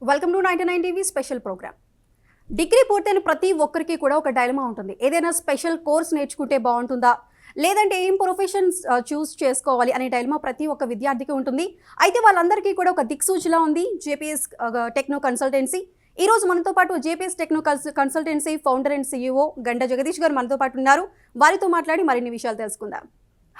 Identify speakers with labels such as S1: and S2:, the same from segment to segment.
S1: Welcome to 99 TV special programme. Degree పూర్తయిన ప్రతి ఒక్కరికి కూడా ఒక డైలమా ఉంటుంది. ఏదైనా స్పెషల్ కోర్స్ నేర్చుకుంటే బాగుంటుందా, లేదంటే ఏం ప్రొఫెషన్స్ చూస్ చేసుకోవాలి అనే డైలమా ప్రతి ఒక్క విద్యార్థికి ఉంటుంది. అయితే వాళ్ళందరికీ కూడా ఒక దిక్సూచిలా ఉంది జేపీఎస్ టెక్నో కన్సల్టెన్సీ. ఈ రోజు మనతో పాటు JPS Techno consultancy founder and CEO గంట జగదీష్ గారు మనతో పాటు ఉన్నారు. వారితో మాట్లాడి మరిన్ని విషయాలు తెలుసుకుందాం.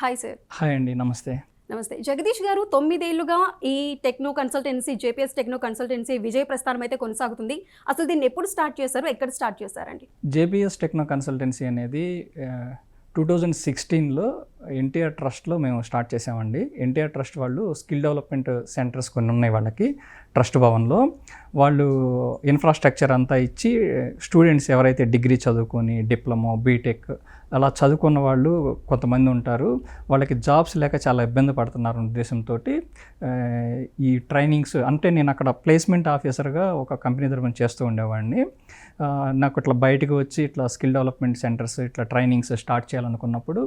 S1: Hi sir.
S2: హాయ్ అండి, నమస్తే.
S1: నమస్తే జగదీష్ గారు. 9 ఏళ్లుగా ఈ Techno Consultancy JPS Techno Consultancy విజయ ప్రస్థానం అయితే కొనసాగుతుంది. అసలు దీన్ని ఎప్పుడు స్టార్ట్ చేశారు, ఎక్కడ స్టార్ట్ చేశారండి?
S2: జేపీఎస్ టెక్నో కన్సల్టెన్సీ అనేది 2016లో ఎన్టీఆర్ ట్రస్ట్లో మేము స్టార్ట్ చేసామండి. ఎన్టీఆర్ ట్రస్ట్ వాళ్ళు స్కిల్ డెవలప్మెంట్ సెంటర్స్ కొన్ని ఉన్నాయి వాళ్ళకి ట్రస్ట్ భవన్లో. వాళ్ళు ఇన్ఫ్రాస్ట్రక్చర్ అంతా ఇచ్చి స్టూడెంట్స్ ఎవరైతే డిగ్రీ చదువుకొని డిప్లొమా బీటెక్ అలా చదువుకున్న వాళ్ళు కొంతమంది ఉంటారు, వాళ్ళకి జాబ్స్ లేక చాలా ఇబ్బంది పడుతున్నారు ఉద్దేశంతో ఈ ట్రైనింగ్స్ అంటే నేను అక్కడ ప్లేస్మెంట్ ఆఫీసర్గా ఒక కంపెనీ తరఫున చేస్తూ ఉండేవాడిని. నాకు ఇట్లా బయటకు వచ్చి ఇట్లా స్కిల్ డెవలప్మెంట్ సెంటర్స్ ఇట్లా ట్రైనింగ్స్ స్టార్ట్ చేయాలనుకున్నప్పుడు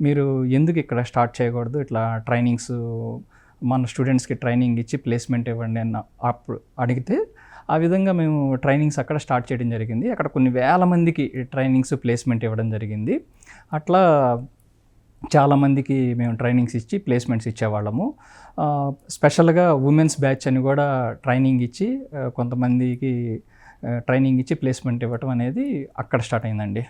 S2: మీరు ఎందుకు ఇక్కడ స్టార్ట్ చేయకూడదు, ఇట్లా ట్రైనింగ్స్ మన స్టూడెంట్స్కి ట్రైనింగ్ ఇచ్చి ప్లేస్మెంట్ ఇవ్వండి అన్న అప్పుడు అడిగితే ఆ విధంగా మేము ట్రైనింగ్స్ అక్కడ స్టార్ట్ చేయడం జరిగింది. అక్కడ కొన్ని వేల మందికి ట్రైనింగ్స్ ప్లేస్మెంట్ ఇవ్వడం జరిగింది. అట్లా చాలామందికి మేము ట్రైనింగ్స్ ఇచ్చి ప్లేస్మెంట్స్ ఇచ్చేవాళ్ళము. స్పెషల్గా ఉమెన్స్ బ్యాచ్ అని కూడా ట్రైనింగ్ ఇచ్చి కొంతమందికి ట్రైనింగ్ ఇచ్చి ప్లేస్మెంట్ ఇవ్వటం అనేది అక్కడ స్టార్ట్ అయిందండి.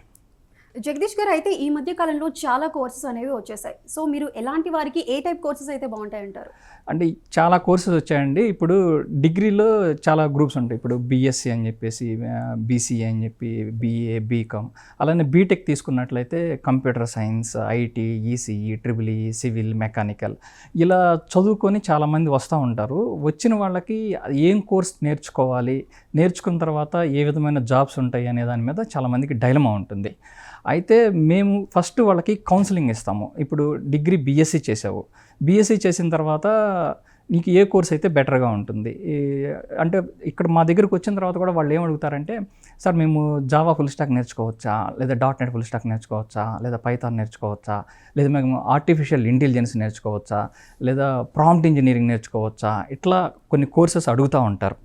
S1: జగదీష్ గారు, అయితే ఈ మధ్య కాలంలో చాలా కోర్సెస్ అనేవి వచ్చేసాయి. సో మీరు ఎలాంటి వారికి ఏ టైప్ కోర్సెస్ అయితే బాగుంటాయంటారు?
S2: అంటే చాలా కోర్సెస్ వచ్చాయండి. ఇప్పుడు డిగ్రీలో చాలా గ్రూప్స్ ఉంటాయి. ఇప్పుడు బీఎస్సీ అని చెప్పేసి, బీసీఏ అని చెప్పి, బీఏ, బీకామ్, అలానే బీటెక్ తీసుకున్నట్లయితే computer science, IT, ECE, triple E, civil, mechanical ఇలా చదువుకొని చాలామంది వస్తూ ఉంటారు. వచ్చిన వాళ్ళకి ఏం కోర్స్ నేర్చుకోవాలి, నేర్చుకున్న తర్వాత ఏ విధమైన జాబ్స్ ఉంటాయి అనే దాని మీద చాలామందికి డైలమా ఉంటుంది. అయితే మేము ఫస్ట్ వాళ్ళకి కౌన్సిలింగ్ ఇస్తాము. ఇప్పుడు డిగ్రీ బీఎస్సీ చేసావు, బీఎస్సీ చేసిన తర్వాత నీకు ఏ కోర్స్ అయితే బెటర్గా ఉంటుంది అంటే ఇక్కడ మా దగ్గరకు వచ్చిన తర్వాత కూడా వాళ్ళు ఏమడుగుతారంటే, సార్ మేము జావా ఫుల్ స్టాక్ నేర్చుకోవచ్చా, లేదా .NET ఫుల్ స్టాక్ నేర్చుకోవచ్చా, లేదా పైథాన్ నేర్చుకోవచ్చా, లేదా మేము ఆర్టిఫిషియల్ ఇంటెలిజెన్స్ నేర్చుకోవచ్చా, లేదా ప్రాంప్ట్ ఇంజనీరింగ్ నేర్చుకోవచ్చా, ఇట్లా కొన్ని కోర్సెస్ అడుగుతూ ఉంటారు.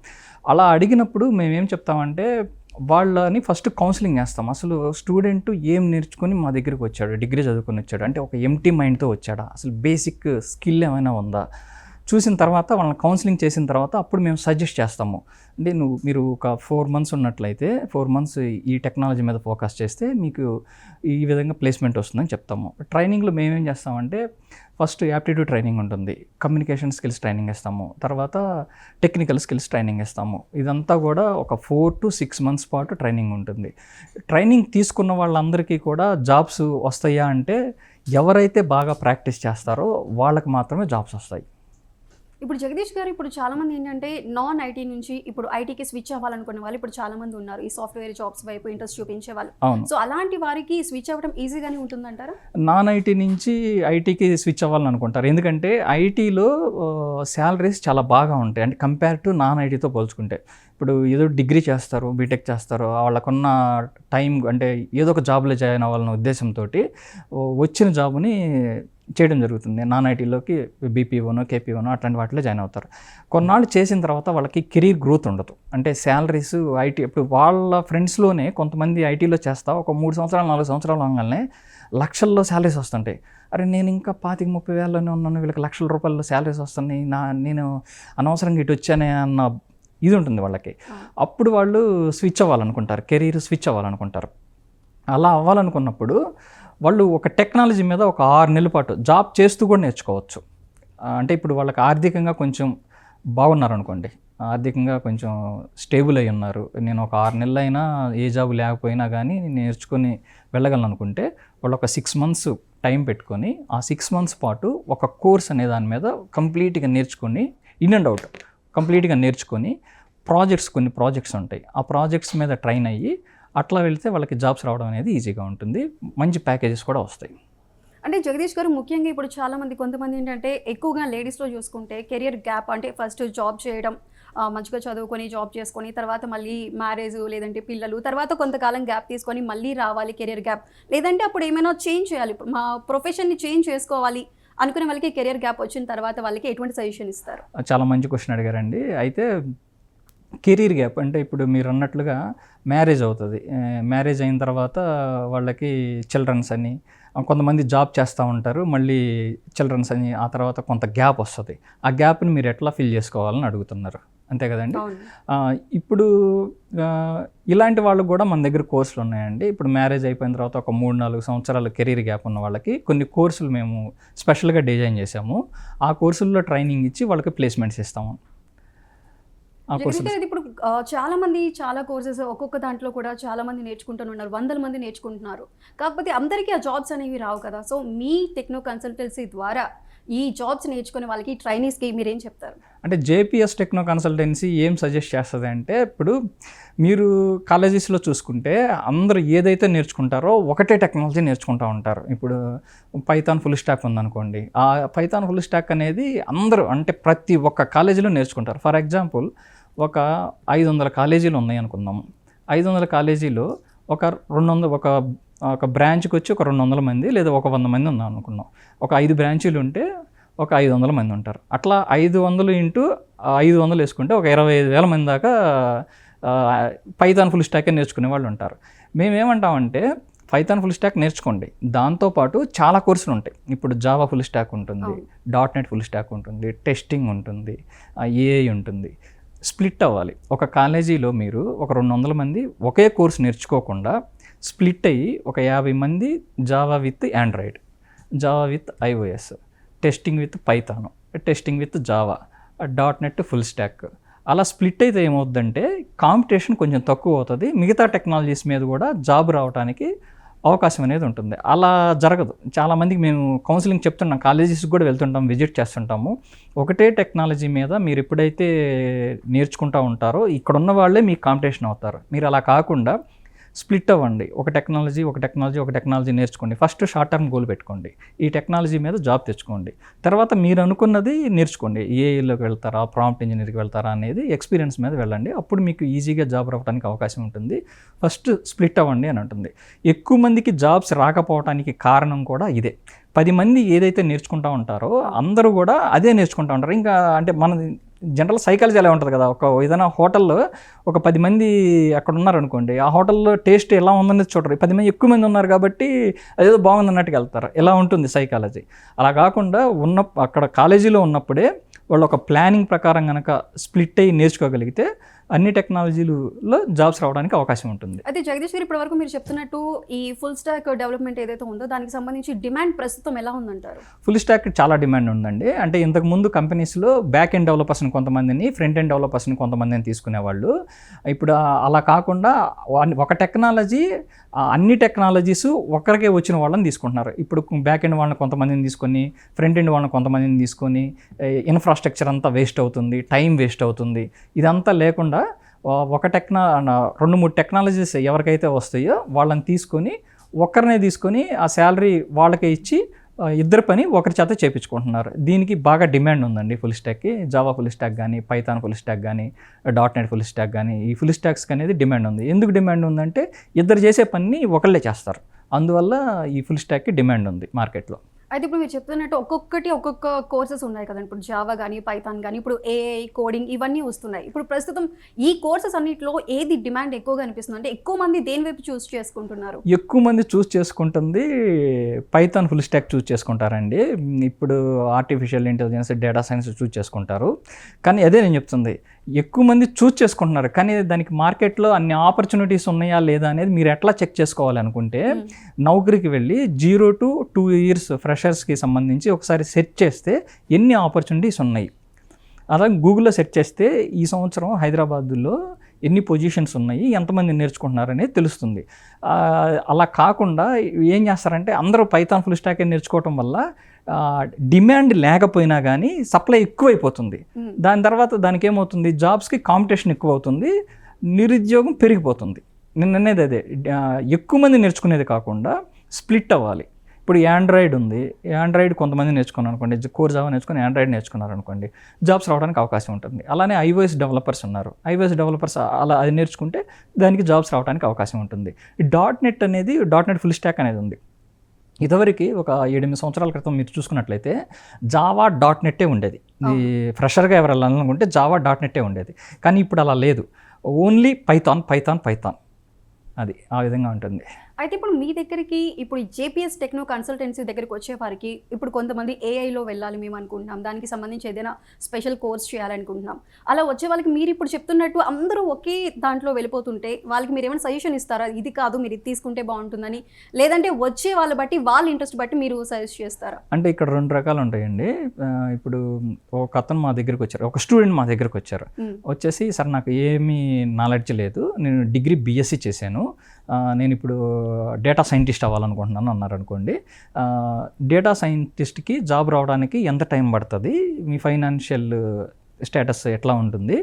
S2: అలా అడిగినప్పుడు మేమేం చెప్తామంటే వాళ్ళని ఫస్ట్ కౌన్సిలింగ్ చేస్తాం. అసలు స్టూడెంట్ ఏం నేర్చుకొని మా దగ్గరికి వచ్చాడు, డిగ్రీ చదువుకొని వచ్చాడు అంటే ఒక ఎంటీ మైండ్తో వచ్చాడా, అసలు బేసిక్ స్కిల్ ఏమైనా ఉందా చూసిన తర్వాత వాళ్ళని కౌన్సిలింగ్ చేసిన తర్వాత అప్పుడు మేము సజెస్ట్ చేస్తాము. అంటే మీరు ఒక 4 months ఉన్నట్లయితే 4 months ఈ టెక్నాలజీ మీద ఫోకస్ చేస్తే మీకు ఈ విధంగా ప్లేస్మెంట్ వస్తుందని చెప్తాము. ట్రైనింగ్లో మేమేం చేస్తామంటే ఫస్ట్ యాప్టిట్యూడ్ ట్రైనింగ్ ఉంటుంది, కమ్యూనికేషన్ స్కిల్స్ ట్రైనింగ్ ఇస్తాము, తర్వాత టెక్నికల్ స్కిల్స్ ట్రైనింగ్ ఇస్తాము. ఇదంతా కూడా ఒక 4 to 6 months పాటు ట్రైనింగ్ ఉంటుంది. ట్రైనింగ్ తీసుకున్న వాళ్ళందరికీ కూడా జాబ్స్ వస్తాయా అంటే ఎవరైతే బాగా ప్రాక్టీస్ చేస్తారో వాళ్ళకి మాత్రమే జాబ్స్ వస్తాయి.
S1: ఇప్పుడు జగదీష్ గారు, ఇప్పుడు చాలామంది ఏంటంటే నాన్ ఐటీ నుంచి ఇప్పుడు ఐటీకి స్విచ్ అవ్వాలనుకునే వాళ్ళు ఇప్పుడు చాలామంది ఉన్నారు, ఈ సాఫ్ట్వేర్ జాబ్స్ వైపు ఇంట్రెస్ట్ చూపించే వాళ్ళు. సో అలాంటి వారికి స్విచ్ అవ్వడం ఈజీగానే ఉంటుందంటారా?
S2: నాన్ ఐటీ నుంచి ఐటీకి స్విచ్ అవ్వాలని అనుకుంటారు. ఎందుకంటే ఐటీలో శాలరీస్ చాలా బాగా ఉంటాయి అంటే కంపేర్ టు నాన్ ఐటీతో పోల్చుకుంటే. ఇప్పుడు ఏదో డిగ్రీ చేస్తారు, బీటెక్ చేస్తారు, వాళ్ళకున్న టైం అంటే ఏదో ఒక జాబ్లో జాయిన్ అవ్వాలన్న ఉద్దేశంతో వచ్చిన జాబ్ని చేయడం జరుగుతుంది. నాన్ ఐటీలోకి బీపీఓనో కేపీఓనో అట్లాంటి వాటిలో జాయిన్ అవుతారు. కొన్నాళ్ళు చేసిన తర్వాత వాళ్ళకి కెరీర్ గ్రోత్ ఉండదు. అంటే శాలరీస్ ఐటీ ఇప్పుడు వాళ్ళ ఫ్రెండ్స్లోనే కొంతమంది ఐటీలో చేస్తా ఒక 3 సంవత్సరాలు 4 సంవత్సరాలు అనగానే లక్షల్లో శాలరీస్ వస్తుంటాయి. అరే నేను ఇంకా 25-30 వేలలోనే ఉన్నాను, వీళ్ళకి లక్షల రూపాయల్లో శాలరీస్ వస్తున్నాయి, నేను అనవసరంగా ఇటు వచ్చానే అన్న ఇది ఉంటుంది వాళ్ళకి. అప్పుడు వాళ్ళు స్విచ్ అవ్వాలనుకుంటారు, కెరీర్ స్విచ్ అవ్వాలనుకుంటారు. అలా అవ్వాలనుకున్నప్పుడు వాళ్ళు ఒక టెక్నాలజీ మీద ఒక 6 నెలల పాటు జాబ్ చేస్తూ కూడా నేర్చుకోవచ్చు. అంటే ఇప్పుడు వాళ్ళకి ఆర్థికంగా కొంచెం బాగున్నారనుకోండి, ఆర్థికంగా కొంచెం స్టేబుల్ అయి ఉన్నారు, నేను ఒక 6 నెలలైనా ఏ జాబ్ లేకపోయినా కానీ నేర్చుకొని వెళ్ళగలను అనుకుంటే వాళ్ళు ఒక 6 months టైం పెట్టుకొని ఆ 6 months పాటు ఒక కోర్స్ అనే దాని మీద కంప్లీట్గా నేర్చుకొని ఇన్ అండ్ అవుట్ కంప్లీట్గా నేర్చుకొని కొన్ని ప్రాజెక్ట్స్ ఉంటాయి, ఆ ప్రాజెక్ట్స్ మీద ట్రైన్ అయ్యి అట్లా వెళ్తే వాళ్ళకి జాబ్స్ రావడం అనేది ఈజీగా ఉంటుంది, మంచి ప్యాకేజెస్ కూడా వస్తాయి.
S1: అంటే జగదీష్ గారు, ముఖ్యంగా ఇప్పుడు చాలామంది కొంతమంది ఏంటంటే ఎక్కువగా లేడీస్లో చూసుకుంటే కెరియర్ గ్యాప్, అంటే ఫస్ట్ జాబ్ చేయడం, మంచిగా చదువుకొని జాబ్ చేసుకొని తర్వాత మళ్ళీ మ్యారేజ్ లేదంటే పిల్లలు, తర్వాత కొంతకాలం గ్యాప్ తీసుకొని మళ్ళీ రావాలి కెరియర్ గ్యాప్, లేదంటే అప్పుడు ఏమైనా చేంజ్ చేయాలి, మా ప్రొఫెషన్ని చేంజ్ చేసుకోవాలి అనుకునే వాళ్ళకి కెరియర్ గ్యాప్ వచ్చిన తర్వాత వాళ్ళకి ఎటువంటి సజెషన్ ఇస్తారు?
S2: చాలా మంచి క్వశ్చన్ అడిగారండి. అయితే కెరీర్ గ్యాప్ అంటే ఇప్పుడు మీరు అన్నట్లుగా మ్యారేజ్ అవుతుంది. మ్యారేజ్ అయిన తర్వాత వాళ్ళకి చిల్డ్రన్స్ అని, కొంతమంది జాబ్ చేస్తూ ఉంటారు, మళ్ళీ చిల్డ్రన్స్ అని, ఆ తర్వాత కొంత గ్యాప్ వస్తుంది. ఆ గ్యాప్ని మీరు ఎట్లా ఫిల్ చేసుకోవాలని అడుగుతున్నారు, అంతే కదండి. ఇప్పుడు ఇలాంటి వాళ్ళకు కూడా మన దగ్గర కోర్సులు ఉన్నాయండి. ఇప్పుడు మ్యారేజ్ అయిపోయిన తర్వాత ఒక 3-4 సంవత్సరాలు కెరీర్ గ్యాప్ ఉన్న వాళ్ళకి కొన్ని కోర్సులు మేము స్పెషల్గా డిజైన్ చేసాము. ఆ కోర్సుల్లో ట్రైనింగ్ ఇచ్చి వాళ్ళకి ప్లేస్మెంట్స్ ఇస్తాము.
S1: ఇప్పుడు చాలా మంది చాలా కోర్సెస్ ఒక్కొక్క దాంట్లో కూడా చాలా మంది నేర్చుకుంటున్నారు, 100 మంది నేర్చుకుంటున్నారు. కాకపోతే అందరికీ ఆ జాబ్స్ అనేవి రావు కదా. సో మీ టెక్నో కన్సల్టెన్సీ ద్వారా ఈ జాబ్స్ నేర్చుకునే వాళ్ళకి, ట్రైనీస్కి మీరేం చెప్తారు?
S2: అంటే జేపీఎస్ టెక్నో కన్సల్టెన్సీ ఏం సజెస్ట్ చేస్తుంది అంటే, ఇప్పుడు మీరు కాలేజెస్లో చూసుకుంటే అందరూ ఏదైతే నేర్చుకుంటారో ఒకటే టెక్నాలజీ నేర్చుకుంటూ ఉంటారు. ఇప్పుడు పైథాన్ ఫుల్ స్టాక్ ఉందనుకోండి, ఆ పైథాన్ ఫుల్ స్టాక్ అనేది అందరూ అంటే ప్రతి ఒక్క కాలేజీలో నేర్చుకుంటారు. ఫర్ ఎగ్జాంపుల్ ఒక 500 కాలేజీలు ఉన్నాయి అనుకుందాం. 500 కాలేజీలో ఒక బ్రాంచ్కి వచ్చి ఒక 200 మంది లేదా ఒక 100 మంది ఉన్నాం అనుకున్నాం. ఒక 5 బ్రాంచీలు ఉంటే ఒక 500 మంది ఉంటారు. అట్లా 500 ఇంటూ 500 వేసుకుంటే ఒక 25,000 మంది దాకా పైథాన్ ఫుల్ స్టాకే నేర్చుకునే వాళ్ళు ఉంటారు. మేమేమంటామంటే, పైథాన్ ఫుల్ స్టాక్ నేర్చుకోండి, దాంతోపాటు చాలా కోర్సులు ఉంటాయి. ఇప్పుడు జావా ఫుల్ స్టాక్ ఉంటుంది, .NET ఫుల్ స్టాక్ ఉంటుంది, టెస్టింగ్ ఉంటుంది, ఏఐ ఉంటుంది. స్ప్లిట్ అవ్వాలి. ఒక కాలేజీలో మీరు ఒక 200 మంది ఒకే కోర్సు నేర్చుకోకుండా స్ప్లిట్ అయ్యి ఒక 50 మంది Java with Android, Java with iOS, testing with Python, testing with Java, .NET full stock, అలా స్ప్లిట్ అయితే ఏమవుతుందంటే కాంపిటీషన్ కొంచెం తక్కువ అవుతుంది. మిగతా టెక్నాలజీస్ మీద కూడా జాబ్ రావడానికి అవకాశం అనేది ఉంటుంది. అలా జరగదు. చాలామందికి మేము కౌన్సిలింగ్ చెప్తున్నాం, కాలేజెస్కి కూడా వెళ్తుంటాం, విజిట్ చేస్తుంటాము. ఒకటే టెక్నాలజీ మీద మీరు ఎప్పుడైతే నేర్చుకుంటూ ఉంటారో ఇక్కడ ఉన్న వాళ్ళే మీకు కాంపిటీషన్ అవుతారు. మీరు అలా కాకుండా స్ప్లిట్ అవ్వండి. ఒక టెక్నాలజీ నేర్చుకోండి. ఫస్ట్ షార్ట్ టర్మ్ గోల్ పెట్టుకోండి, ఈ టెక్నాలజీ మీద జాబ్ తెచ్చుకోండి. తర్వాత మీరు అనుకున్నది నేర్చుకోండి. ఏఐలోకి వెళ్తారా, ప్రాంప్ట్ ఇంజనీర్కి వెళ్తారా అనేది ఎక్స్పీరియన్స్ మీద వెళ్ళండి. అప్పుడు మీకు ఈజీగా జాబ్ రావడానికి అవకాశం ఉంటుంది. ఫస్ట్ స్ప్లిట్ అవ్వండి అని ఉంటుంది. ఎక్కువ మందికి జాబ్స్ రాకపోవడానికి కారణం కూడా ఇదే. 10 మంది ఏదైతే నేర్చుకుంటూ ఉంటారో అందరూ కూడా అదే నేర్చుకుంటూ ఉంటారు. ఇంకా అంటే మన జనరల్ సైకాలజీ అలా ఉంటుంది కదా. ఏదైనా హోటల్లో ఒక 10 మంది అక్కడ ఉన్నారనుకోండి, ఆ హోటల్లో టేస్ట్ ఎలా ఉందనేది చూడరు. 10 మంది ఎక్కువ మంది ఉన్నారు కాబట్టి అదేదో బాగుంది అన్నట్టుగా వెళ్తారు. ఎలా ఉంటుంది సైకాలజీ. అలా కాకుండా అక్కడ కాలేజీలో ఉన్నప్పుడే వాళ్ళు ఒక ప్లానింగ్ ప్రకారం కనుక స్ప్లిట్ అయ్యి నేర్చుకోగలిగితే అన్ని టెక్నాలజీలలో జాబ్స్ రావడానికి అవకాశం ఉంటుంది.
S1: అయితే జగదీష్ గారు, ఇప్పటివరకు మీరు చెప్తున్నట్టు ఈ ఫుల్ స్టాక్ డెవలప్మెంట్ ఏదైతే ఉందో దానికి సంబంధించి డిమాండ్ ప్రస్తుతం ఎలా ఉందంటారు?
S2: ఫుల్ స్టాక్ చాలా డిమాండ్ ఉందండి. అంటే ఇంతకుముందు కంపెనీస్లో బ్యాక్ ఎండ్ డెవలపర్స్ని కొంతమందిని, ఫ్రంట్ ఎండ్ డెవలపర్స్ని కొంతమందిని తీసుకునేవాళ్ళు. ఇప్పుడు అలా కాకుండా ఒక టెక్నాలజీ, అన్ని టెక్నాలజీస్ ఒకరికే వచ్చిన వాళ్ళని తీసుకుంటున్నారు. ఇప్పుడు బ్యాక్ ఎండ్ వాళ్ళని కొంతమందిని తీసుకొని, ఫ్రంట్ ఎండ్ వాళ్ళని కొంతమందిని తీసుకొని ఇన్ఫ్రాస్ట్రక్చర్ అంతా వేస్ట్ అవుతుంది, టైం వేస్ట్ అవుతుంది. ఇదంతా లేకుండా ఒక 2-3 టెక్నాలజీస్ ఎవరికైతే వస్తాయో వాళ్ళని తీసుకొని, ఒక్కరినే తీసుకొని ఆ శాలరీ వాళ్ళకే ఇచ్చి ఇద్దరు పని ఒకరి చేత చేయించుకుంటున్నారు. దీనికి బాగా డిమాండ్ ఉందండి ఫుల్ స్టాక్కి. జావా ఫుల్ స్టాక్ కానీ, పైథాన్ ఫుల్ స్టాక్ కానీ, .NET ఫుల్ స్టాక్ కానీ, ఈ ఫుల్ స్టాక్స్కి అనేది డిమాండ్ ఉంది. ఎందుకు డిమాండ్ ఉందంటే ఇద్దరు చేసే పని ఒకళ్ళే చేస్తారు. అందువల్ల ఈ ఫుల్ స్టాక్కి డిమాండ్ ఉంది మార్కెట్లో.
S1: అయితే ఇప్పుడు మీరు చెప్తున్నట్టు ఒక్కొక్క కోర్సెస్ ఉన్నాయి కదండి. ఇప్పుడు జావా కానీ, పైథాన్ కానీ, ఇప్పుడు ఏఐ, కోడింగ్ ఇవన్నీ వస్తున్నాయి. ఇప్పుడు ప్రస్తుతం ఈ కోర్సెస్ అన్నింటిలో ఏది డిమాండ్ ఎక్కువగా అనిపిస్తుంది? అంటే ఎక్కువ మంది దేని వైపు చూస్ చేసుకుంటున్నారు?
S2: ఎక్కువ మంది చూస్ చేసుకుంటుంది పైథాన్ ఫుల్ స్టాక్ చూస్ చేసుకుంటారండి. ఇప్పుడు ఆర్టిఫిషియల్ ఇంటెలిజెన్స్, డేటా సైన్స్ చూస్ చేసుకుంటారు. కానీ అదే నేను చెప్తుంది, ఎక్కువ మంది చూస్ చేసుకుంటున్నారు, కానీ దానికి మార్కెట్లో అన్ని ఆపర్చునిటీస్ ఉన్నాయా లేదా అనేది మీరు ఎట్లా చెక్ చేసుకోవాలి అనుకుంటే, నౌకరీకి వెళ్ళి 0 to 2 years ఫ్రెషర్స్కి సంబంధించి ఒకసారి సెర్చ్ చేస్తే ఎన్ని ఆపర్చునిటీస్ ఉన్నాయి. అలాగే గూగుల్లో సెర్చ్ చేస్తే ఈ సంవత్సరం హైదరాబాద్లో ఎన్ని పొజిషన్స్ ఉన్నాయి, ఎంతమంది నేర్చుకుంటున్నారనేది తెలుస్తుంది. అలా కాకుండా ఏం చేస్తారంటే అందరూ పైథాన్ ఫుల్ స్టాక్ నేర్చుకోవటం వల్ల డిమాండ్ లేకపోయినా కానీ సప్లై ఎక్కువైపోతుంది. దాని తర్వాత దానికి ఏమవుతుంది, జాబ్స్కి కాంపిటీషన్ ఎక్కువ అవుతుంది, నిరుద్యోగం పెరిగిపోతుంది. నేను అనేది అదే, ఎక్కువ మంది నేర్చుకునేది కాకుండా స్ప్లిట్ అవ్వాలి. ఇప్పుడు ఆండ్రాయిడ్ ఉంది, ఆండ్రాయిడ్ కొంతమంది నేర్చుకున్నారు అనుకోండి, కోర్ జావా నేర్చుకుని ఆండ్రాయిడ్ నేర్చుకున్నారు అనుకోండి, జాబ్స్ రావడానికి అవకాశం ఉంటుంది. అలానే iOS డెవలపర్స్ ఉన్నారు, iOS డెవలపర్స్ అలా అది నేర్చుకుంటే దానికి జాబ్స్ రావడానికి అవకాశం ఉంటుంది. ఈ .NET అనేది, .NET ఫుల్ స్టాక్ అనేది ఉంది. ఇదివరకు ఒక 7-8 సంవత్సరాల క్రితం మీరు చూసుకున్నట్లయితే జావా .NET ఉండేది. ఈ ఫ్రెషర్గా ఎవరు వెళ్ళాలనుకుంటే జావా .NET ఉండేది. కానీ ఇప్పుడు అలా లేదు, ఓన్లీ పైథాన్ పైథాన్ పైథాన్, అది ఆ విధంగా ఉంటుంది.
S1: అయితే ఇప్పుడు మీ దగ్గరికి ఇప్పుడు జేపీఎస్ టెక్నో కన్సల్టెన్సీ దగ్గరికి వచ్చే వారికి ఇప్పుడు కొంతమంది ఏఐలో వెళ్ళాలి మేము అనుకుంటున్నాం, దానికి సంబంధించి ఏదైనా స్పెషల్ కోర్స్ చేయాలనుకుంటున్నాం, అలా వచ్చే వాళ్ళకి మీరు ఇప్పుడు చెప్తున్నట్టు అందరూ ఒకే దాంట్లో వెళ్ళిపోతుంటే వాళ్ళకి మీరు ఏమైనా సజెషన్ ఇస్తారా, ఇది కాదు మీరు ఇది తీసుకుంటే బాగుంటుందని, లేదంటే వచ్చే వాళ్ళ బట్టి వాళ్ళ ఇంట్రెస్ట్ బట్టి మీరు సజెస్ట్ చేస్తారా?
S2: అంటే ఇక్కడ 2 రకాలు ఉంటాయండి. ఇప్పుడు ఒక అతను మా దగ్గరికి వచ్చారు, ఒక స్టూడెంట్ మా దగ్గరికి వచ్చారు. వచ్చేసి సార్ నాకు ఏమీ నాలెడ్జ్ లేదు, నేను డిగ్రీ బీఎస్సీ చేశాను, నేను ఇప్పుడు డేటా సైంటిస్ట్ అవ్వాలనుకుంటున్నాను అన్నారు అనుకోండి. డేటా సైంటిస్ట్కి జాబ్ రావడానికి ఎంత టైం పడుతుంది, మీ ఫైనాన్షియల్ స్టేటస్ ఎట్లా ఉంటుంది,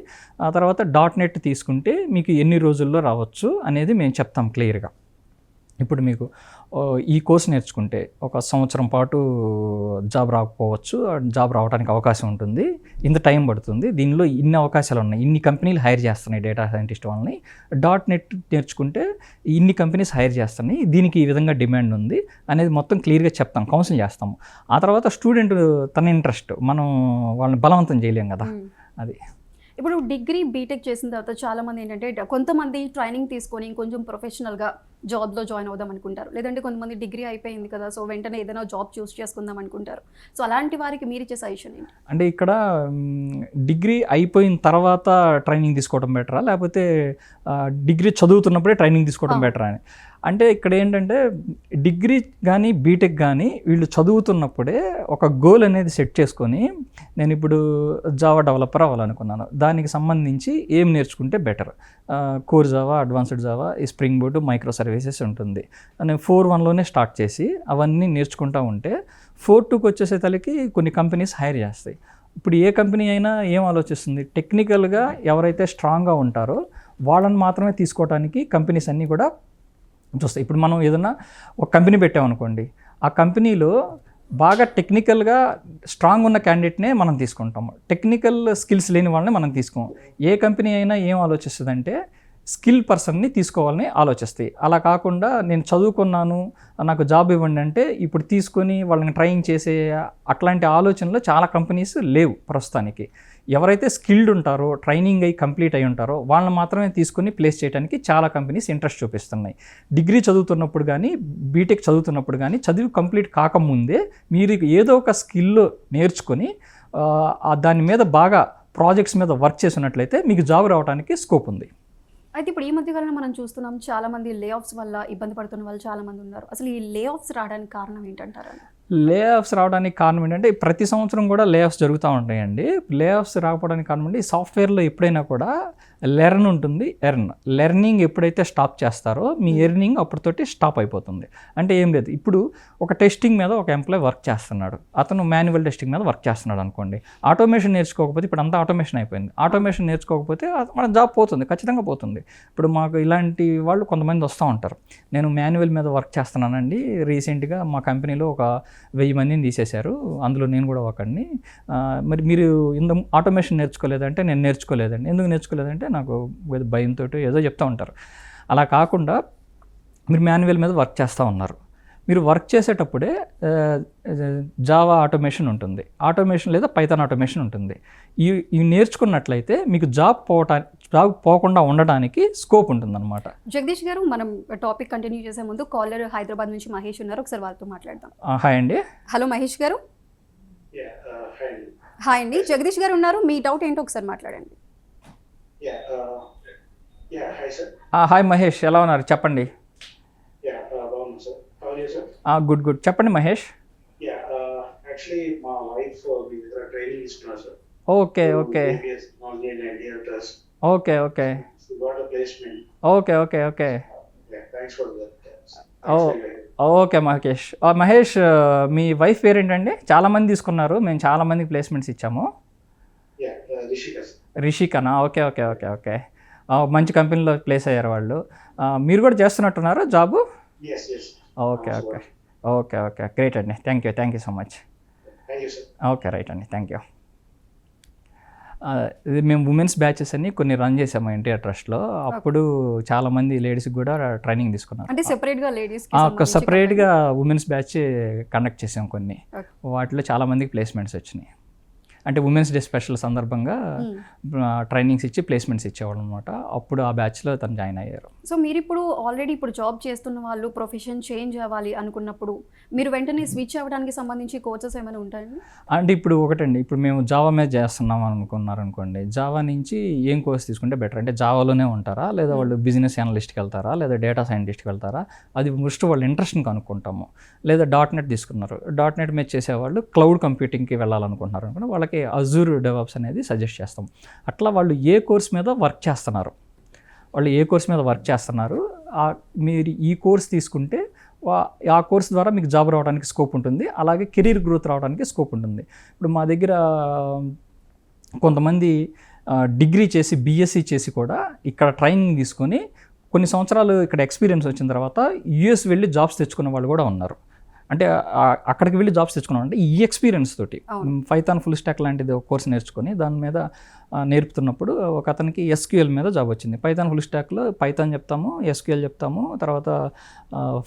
S2: ఆ తర్వాత .NET తీసుకుంటే మీకు ఎన్ని రోజుల్లో రావచ్చు అనేది మేము చెప్తాం క్లియర్గా. ఇప్పుడు మీకు ఈ కోర్స్ నేర్చుకుంటే 1 సంవత్సరం పాటు జాబ్ రాకపోవచ్చు, జాబ్ రావడానికి అవకాశం ఉంటుంది, ఇంత టైం పడుతుంది, దీనిలో ఇన్ని అవకాశాలు ఉన్నాయి, ఇన్ని కంపెనీలు హైర్ చేస్తున్నాయి డేటా సైంటిస్ట్ వాళ్ళని, .NET నేర్చుకుంటే ఇన్ని కంపెనీస్ హైర్ చేస్తున్నాయి, దీనికి ఈ విధంగా డిమాండ్ ఉంది అనేది మొత్తం క్లియర్గా చెప్తాం, కౌన్సిల్ చేస్తాము. ఆ తర్వాత స్టూడెంట్ తన ఇంట్రెస్ట్, మనం వాళ్ళని బలవంతం చేయలేం కదా, అది.
S1: ఇప్పుడు డిగ్రీ బీటెక్ చేసిన తర్వాత చాలామంది ఏంటంటే కొంతమంది ట్రైనింగ్ తీసుకొని కొంచెం ప్రొఫెషనల్గా జాబ్లో జాయిన్ అవుదాం అనుకుంటారు, లేదంటే కొంతమంది డిగ్రీ అయిపోయింది కదా సో వెంటనే ఏదైనా జాబ్ చూస్ చేసుకుందాం అనుకుంటారు. సో అలాంటి వారికి మీరు ఇచ్చే సజెషన్ ఏంటి?
S2: అంటే ఇక్కడ డిగ్రీ అయిపోయిన తర్వాత ట్రైనింగ్ తీసుకోవడం బెటరా, లేకపోతే డిగ్రీ చదువుతున్నప్పుడే ట్రైనింగ్ తీసుకోవడం బెటరా అని. అంటే ఇక్కడ ఏంటంటే డిగ్రీ కానీ బీటెక్ కానీ వీళ్ళు చదువుతున్నప్పుడే ఒక గోల్ అనేది సెట్ చేసుకొని, నేను ఇప్పుడు జావా డెవలపర్ అవ్వాలనుకున్నాను, దానికి సంబంధించి ఏం నేర్చుకుంటే better, core Java, advanced Java, ఈ స్ప్రింగ్ బూట్, మైక్రో సర్వీసెస్ ఉంటుంది. నేను 4.1లోనే స్టార్ట్ చేసి అవన్నీ నేర్చుకుంటూ ఉంటే 4.2కి వచ్చేసేతలకి కొన్ని కంపెనీస్ హైర్ చేస్తాయి. ఇప్పుడు ఏ కంపెనీ అయినా ఏం ఆలోచిస్తుంది, టెక్నికల్గా ఎవరైతే స్ట్రాంగ్గా ఉంటారో వాళ్ళని మాత్రమే తీసుకోవడానికి కంపెనీస్ అన్నీ కూడా చూస్తాయి. ఇప్పుడు మనం ఏదైనా ఒక కంపెనీ పెట్టామనుకోండి, ఆ కంపెనీలో బాగా టెక్నికల్గా స్ట్రాంగ్ ఉన్న క్యాండిడేట్నే మనం తీసుకుంటాము, టెక్నికల్ స్కిల్స్ లేని వాళ్ళని మనం తీసుకోం. ఏ కంపెనీ అయినా ఏం ఆలోచిస్తుందంటే స్కిల్ పర్సన్ని తీసుకోవాలని ఆలోచిస్తాయి. అలా కాకుండా నేను చదువుకున్నాను నాకు జాబ్ ఇవ్వండి అంటే ఇప్పుడు తీసుకొని వాళ్ళని ట్రైనింగ్ చేసే అట్లాంటి ఆలోచనలు చాలా కంపెనీస్ లేవు ప్రస్తుతానికి. ఎవరైతే స్కిల్డ్ ఉంటారో, ట్రైనింగ్ అయ్యి కంప్లీట్ అయి ఉంటారో వాళ్ళని మాత్రమే తీసుకొని ప్లేస్ చేయడానికి చాలా కంపెనీస్ ఇంట్రెస్ట్ చూపిస్తున్నాయి. డిగ్రీ చదువుతున్నప్పుడు కానీ బీటెక్ చదువుతున్నప్పుడు కానీ చదువు కంప్లీట్ కాకముందే మీరు ఏదో ఒక స్కిల్ నేర్చుకొని దాని మీద బాగా ప్రాజెక్ట్స్ మీద వర్క్ చేసినట్లయితే మీకు జాబ్ రావడానికి స్కోప్ ఉంది.
S1: అయితే ఇప్పుడు ఈ మధ్యకాలంలో మనం చూస్తున్నాం చాలామంది లే ఆఫ్స్ వల్ల ఇబ్బంది పడుతున్న వాళ్ళు చాలామంది ఉన్నారు. అసలు ఈ లే ఆఫ్స్ రావడానికి కారణం ఏంటంటారు?
S2: లే ఆఫ్స్ రావడానికి కారణం ఏంటంటే ప్రతి సంవత్సరం కూడా లే ఆఫ్స్ జరుగుతూ ఉంటాయండి. లే ఆఫ్స్ రాకపోవడానికి కారణం అంటే సాఫ్ట్వేర్లో ఎప్పుడైనా కూడా లెర్న్ ఉంటుంది, లెర్నింగ్ ఎప్పుడైతే స్టాప్ చేస్తారో మీ ఎర్నింగ్ అప్పటితోటి స్టాప్ అయిపోతుంది. అంటే ఏం లేదు, ఇప్పుడు ఒక టెస్టింగ్ మీద ఒక ఎంప్లాయ్ వర్క్ చేస్తున్నాడు, అతను మాన్యువల్ టెస్టింగ్ మీద వర్క్ చేస్తున్నాడు అనుకోండి. ఆటోమేషన్ నేర్చుకోకపోతే, ఇప్పుడు అంతా ఆటోమేషన్ అయిపోయింది, ఆటోమేషన్ నేర్చుకోకపోతే మన జాబ్ పోతుంది, ఖచ్చితంగా పోతుంది. ఇప్పుడు మాకు ఇలాంటి వాళ్ళు కొంతమంది వస్తూ ఉంటారు, నేను మాన్యువల్ మీద వర్క్ చేస్తున్నానండి, రీసెంట్గా మా కంపెనీలో ఒక 1000 మందిని తీసేశారు, అందులో నేను కూడా ఒకడిని, మరి మీరు ఇంత ఆటోమేషన్ నేర్చుకోలేదంటే నేను నేర్చుకోలేదండి. ఎందుకు నేర్చుకోలేదంటే నాకు భయంతో ఏదో చెప్తూ ఉంటారు. అలా కాకుండా మీరు మాన్యువల్ మీద వర్క్ చేస్తూ ఉన్నారు, మీరు వర్క్ చేసేటప్పుడే జావా ఆటోమేషన్ ఉంటుంది, ఆటోమేషన్ లేదా పైథాన్ ఆటోమేషన్ ఉంటుంది. ఇవి నేర్చుకున్నట్లయితే మీకు జాబ్ పోకుండా ఉండడానికి స్కోప్ ఉంటుందన్నమాట.
S1: జగదీష్ గారు, మనం టాపిక్ కంటిన్యూ చేసే ముందు కాలర్ హైదరాబాద్ నుంచి మహేష్ ఉన్నారు, ఒకసారి వాళ్ళతో మాట్లాడదాం.
S2: హాయ్ అండి.
S1: హలో మహేష్ గారు. హాయ్ అండి, జగదీష్ గారు ఉన్నారు, మీ డౌట్ ఏంటో ఒకసారి మాట్లాడండి.
S2: హాయ్ మహేష్, ఎలా ఉన్నారు చెప్పండి. గుడ్ గుడ్, చెప్పండి Mahesh. Okay okay okay okay okay okay okay okay Mahesh. Mahesh, మీ వైఫ్ పేరేంటండి? చాలామంది తీసుకున్నారు, మేము చాలామందికి ప్లేస్మెంట్స్ ఇచ్చాము. రిషికనా? ఓకే ఓకే ఓకే ఓకే, మంచి కంపెనీలో ప్లేస్ అయ్యారు వాళ్ళు. మీరు కూడా చేస్తున్నట్టున్నారు job? Okay okay okay okay, great అండి, thank you so much. Okay right అండి, థ్యాంక్ యూ. ఇది మేము ఉమెన్స్ బ్యాచెస్ అన్ని కొన్ని రన్ చేసాము ఎన్టీఆర్ ట్రస్ట్లో. అప్పుడు చాలామంది లేడీస్కి కూడా ట్రైనింగ్ తీసుకున్నారు.
S1: అంటే సెపరేట్గా లేడీస్
S2: సపరేట్గా ఉమెన్స్ బ్యాచ్ కండక్ట్ చేసాం కొన్ని, వాటిలో చాలామందికి ప్లేస్మెంట్స్ వచ్చినాయి. అంటే ఉమెన్స్ డే స్పెషల్ సందర్భంగా ట్రైనింగ్స్ ఇచ్చి ప్లేస్మెంట్స్ ఇచ్చేవాళ్ళు అనమాట. అప్పుడు ఆ బ్యాచ్లో తను జాయిన్ అయ్యారు.
S1: సో మీరు ఇప్పుడు ఆల్రెడీ ఇప్పుడు జాబ్ చేస్తున్న వాళ్ళు ప్రొఫెషన్ చేంజ్ అవ్వాలి అనుకున్నప్పుడు మీరు వెంటనే స్విచ్ అవ్వడానికి సంబంధించి కోర్సెస్ ఏమైనా ఉంటాయండి?
S2: అంటే ఇప్పుడు ఒకటండి, ఇప్పుడు మేము జావా మీద చేస్తున్నాం అనుకున్నారనుకోండి, జావా నుంచి ఏం కోర్స్ తీసుకుంటే బెటర్ అంటే జావాలోనే ఉంటారా, లేదా వాళ్ళు బిజినెస్ అనలిస్ట్కి వెళ్తారా, లేదా డేటా సైంటిస్ట్కి వెళ్తారా, అది ఫస్ట్ వాళ్ళ ఇంట్రెస్ట్ని కనుక్కుంటాము. లేదా .NET తీసుకున్నారు, .NET మీద చేసేవాళ్ళు క్లౌడ్ కంప్యూటింగ్కి వెళ్ళాలనుకుంటున్నారు అనుకున్న వాళ్ళకి అజూర్ డెవాప్స్ అనేది సజెస్ట్ చేస్తాం. అట్లా వాళ్ళు ఏ కోర్స్ మీద వర్క్ చేస్తున్నారు, మీరు ఈ కోర్స్ తీసుకుంటే ఆ కోర్స్ ద్వారా మీకు జాబ్ రావడానికి స్కోప్ ఉంటుంది, అలాగే కెరీర్ గ్రోత్ రావడానికి స్కోప్ ఉంటుంది. ఇప్పుడు మా దగ్గర కొంతమంది డిగ్రీ చేసి బీఎస్సీ చేసి కూడా ఇక్కడ ట్రైనింగ్ తీసుకొని కొన్ని సంవత్సరాలు ఇక్కడ ఎక్స్పీరియన్స్ వచ్చిన తర్వాత యూఎస్ వెళ్ళి జాబ్స్ తెచ్చుకునే వాళ్ళు కూడా ఉన్నారు. అంటే అక్కడికి వెళ్ళి జాబ్స్ తెచ్చుకున్నాం అంటే ఈ ఎక్స్పీరియన్స్ తోటి పైథాన్ ఫుల్ స్టాక్ లాంటిది ఒక కోర్స్ నేర్చుకొని దాని మీద నేర్పుతున్నప్పుడు ఒక అతనికి SQL మీద జాబ్ వచ్చింది. పైథాన్ ఫుల్ స్టాక్లో పైథాన్ చెప్తాము, SQL చెప్తాము, తర్వాత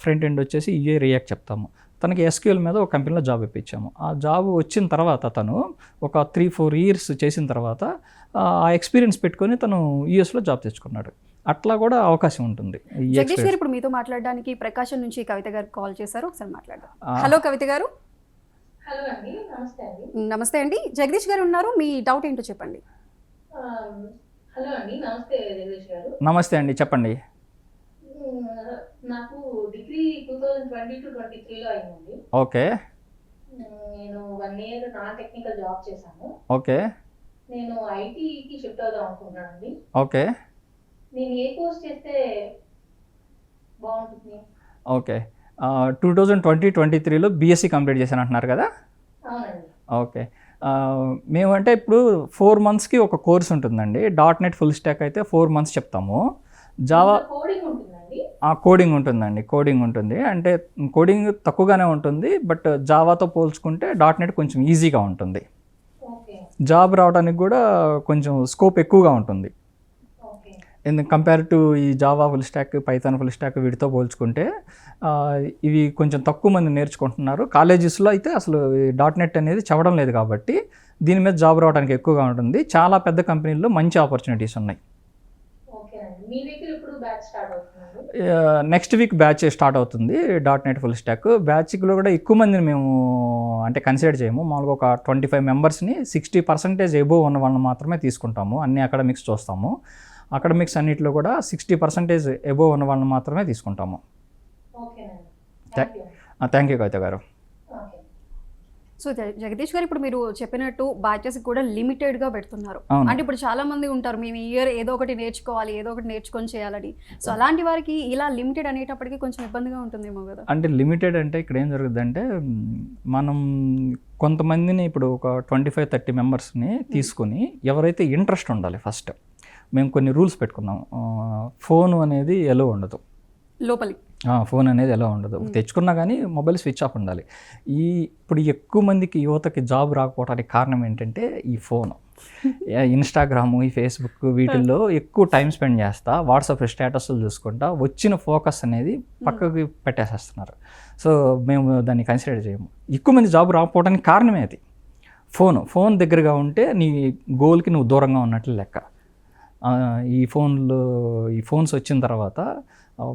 S2: ఫ్రంట్ ఎండ్ వచ్చేసి రియాక్ట్ చెప్తాము. తనకి SQL మీద ఒక కంపెనీలో జాబ్ ఇప్పించాము. ఆ జాబ్ వచ్చిన తర్వాత తను ఒక 3-4 ఇయర్స్ చేసిన తర్వాత ఆ ఎక్స్పీరియన్స్ పెట్టుకొని తను యూఎస్లో జాబ్ తెచ్చుకున్నాడు. అట్లా కూడా అవకాశం ఉంటుంది.
S1: జగదీష్ గారు ఇప్పుడు మీతో మాట్లాడడానికి ప్రకాశం నుంచి కవిత గారు కాల్ చేశారు, ఒకసారి మాట్లాడదాం. హలో కవిత గారు.
S3: హలో అండి, నమస్తే అండి.
S1: నమస్తే అండి, జగదీష్ గారు ఉన్నారు, మీ డౌట్ ఏంటో చెప్పండి.
S3: హలో అండి, నమస్తే జగదీష్ గారు.
S2: నమస్తే అండి, చెప్పండి.
S3: నాకు డిగ్రీ 2020-23లో అయిందండి.
S2: ఓకే.
S3: నేను 1 year నాన్ టెక్నికల్ జాబ్ చేశాను.
S2: ఓకే.
S3: నేను ఐటీకి షిఫ్ట్ అవుదాం అనుకుంటున్నానండి.
S2: ఓకే.
S3: నేను ఏ కోర్స్ చేస్తే బాగుంటుంది?
S2: ఓకే. 2020-23లో బీఎస్సీ కంప్లీట్ చేశాను అంటున్నారు కదా?
S3: అవునండి.
S2: ఓకే. మేమంటే ఇప్పుడు 4 monthsకి ఒక కోర్స్ ఉంటుందండి. .NET ఫుల్ స్టాక్ అయితే 4 months చెప్తాము. జావా
S3: కోడింగ్ ఉంటుందండి?
S2: కోడింగ్ ఉంటుందండి, కోడింగ్ ఉంటుంది. అంటే కోడింగ్ తక్కువగానే ఉంటుంది, బట్ జావాతో పోల్చుకుంటే .NET కొంచెం ఈజీగా ఉంటుంది. జాబ్ రావడానికి కూడా కొంచెం స్కోప్ ఎక్కువగా ఉంటుంది. ఎందుకు కంపేర్ టు ఈ Java full stock, Python full stock వీటితో పోల్చుకుంటే ఇవి కొంచెం తక్కువ మంది నేర్చుకుంటున్నారు. కాలేజెస్లో అయితే అసలు .NET అనేది చదవడం లేదు కాబట్టి దీని మీద జాబ్ రావడానికి ఎక్కువగా ఉంటుంది. చాలా పెద్ద కంపెనీల్లో మంచి ఆపర్చునిటీస్ ఉన్నాయి. నెక్స్ట్ వీక్ బ్యాచ్ స్టార్ట్ అవుతుంది .NET ఫుల్ స్టాక్. బ్యాచ్లో కూడా ఎక్కువ మందిని మేము అంటే కన్సిడర్ చేయము. మామూలుగా ఒక 25 మెంబర్స్ని 60% ఎబోవ్ ఉన్న వాళ్ళని మాత్రమే తీసుకుంటాము. అన్ని అకాడమిక్స్ చూస్తాము. అకాడమిక్స్ అన్నింటిలో కూడా 60% ఎబోవ్ ఉన్న వాళ్ళని మాత్రమే తీసుకుంటాము. థ్యాంక్ యూ కవిత గారు.
S1: సో జగదీష్ గారు, ఇప్పుడు మీరు చెప్పినట్టు బ్యాచెస్ కూడా లిమిటెడ్గా పెడుతున్నారు. అంటే ఇప్పుడు చాలా మంది ఉంటారు, మేము ఈ ఇయర్ ఏదో ఒకటి నేర్చుకోవాలి, ఏదో ఒకటి నేర్చుకొని చేయాలని. సో అలాంటి వారికి ఇలా లిమిటెడ్ అనేటప్పటికీ కొంచెం ఇబ్బందిగా ఉంటుందేమో కదా?
S2: అంటే లిమిటెడ్ అంటే ఇక్కడ ఏం జరుగుతుందంటే మనం కొంతమందిని ఇప్పుడు ఒక 25-30 మెంబర్స్ని తీసుకొని ఎవరైతే ఇంట్రెస్ట్ ఉండాలి ఫస్ట్ మేము కొన్ని రూల్స్ పెట్టుకున్నాం. ఫోన్ అనేది ఎలా ఉండదు
S1: లోపలి,
S2: ఫోన్ అనేది ఎలా ఉండదు, తెచ్చుకున్నా కానీ మొబైల్ స్విచ్ ఆఫ్ ఉండాలి. ఇప్పుడు ఎక్కువ మందికి యువతకి జాబ్ రాకపోవడానికి కారణం ఏంటంటే ఈ ఫోను, ఇన్స్టాగ్రాము, ఈ ఫేస్బుక్ వీటిల్లో ఎక్కువ టైం స్పెండ్ చేస్తా, వాట్సాప్ స్టేటస్లు చూసుకుంటా వచ్చిన ఫోకస్ అనేది పక్కకి పెట్టేసేస్తున్నారు. సో మేము దాన్ని కన్సిడర్ చేయము. ఎక్కువ మంది జాబ్ రాకపోవడానికి కారణమే అది. ఫోన్ దగ్గరగా ఉంటే నీ గోల్కి నువ్వు దూరంగా ఉన్నట్లు లెక్క. ఈ ఫోన్స్ వచ్చిన తర్వాత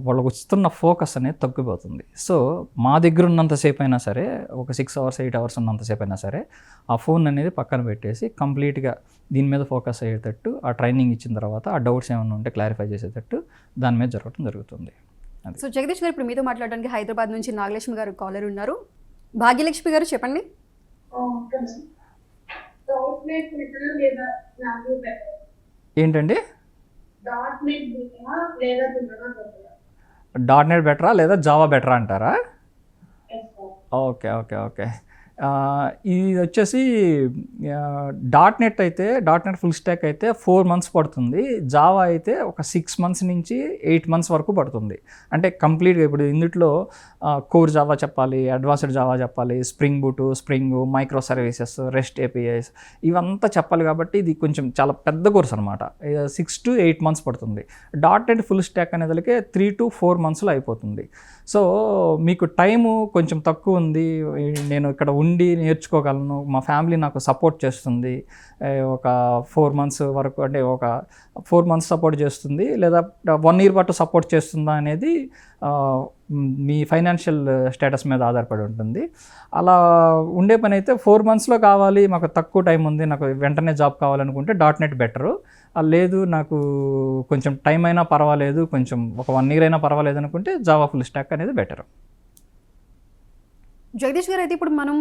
S2: వాళ్ళకు వస్తున్న ఫోకస్ అనేది తగ్గిపోతుంది. సో మా దగ్గర ఉన్నంతసేపు అయినా సరే, ఒక 6 hours 8 hours ఉన్నంతసేపు అయినా సరే ఆ ఫోన్ అనేది పక్కన పెట్టేసి కంప్లీట్గా దీని మీద ఫోకస్ అయ్యేటట్టు ఆ ట్రైనింగ్ ఇచ్చిన తర్వాత ఆ డౌట్స్ ఏమైనా ఉంటే క్లారిఫై చేసేటట్టు దాని మీద జరుగుతుంది.
S1: సో జగదీష్ గారు, ఇప్పుడు మీతో మాట్లాడడానికి హైదరాబాద్ నుంచి నాగలక్ష్మి గారు కాలర్ ఉన్నారు. భాగ్యలక్ష్మి గారు చెప్పండి.
S2: ఏంటండి? .NET బెటరా లేదా జావా బెటరా అంటారా? ఓకే. ఇది వచ్చేసి .NET అయితే .NET ఫుల్ స్టాక్ అయితే 4 months పడుతుంది. జావా అయితే ఒక 6 months నుంచి 8 months వరకు పడుతుంది. అంటే కంప్లీట్గా ఇప్పుడు ఇందులో కోర్ జావా చెప్పాలి, అడ్వాన్స్డ్ జావా చెప్పాలి, spring boot, micro services, rest APIs ఇవంతా చెప్పాలి. కాబట్టి ఇది కొంచెం చాలా పెద్ద కోర్స్ అనమాట. 6 to 8 months పడుతుంది. .NET ఫుల్ స్టాక్ అనేదానికి 3 to 4 monthsలో అయిపోతుంది. సో మీకు టైము కొంచెం తక్కువ ఉంది, నేను ఇక్కడ ఉండి నేర్చుకోగలను, మా ఫ్యామిలీ నాకు సపోర్ట్ చేస్తుంది, ఒక 4 months వరకు అంటే ఒక 4 months సపోర్ట్ చేస్తుంది లేదా 1 year పాటు సపోర్ట్ చేస్తుందా అనేది మీ ఫైనాన్షియల్ స్టేటస్ మీద ఆధారపడి ఉంటుంది. అలా ఉండే పని అయితే 4 monthsలో కావాలి, మాకు తక్కువ టైం ఉంది, నాకు వెంటనే జాబ్ కావాలనుకుంటే .NET బెటరు. లేదు నాకు కొంచెం టైం అయినా పర్వాలేదు, కొంచెం ఒక 1 year అయినా పర్వాలేదు అనుకుంటే జావా ఫుల్ స్టాక్ అనేది బెటర్.
S1: జగదీష్ గారు, అయితే ఇప్పుడు మనం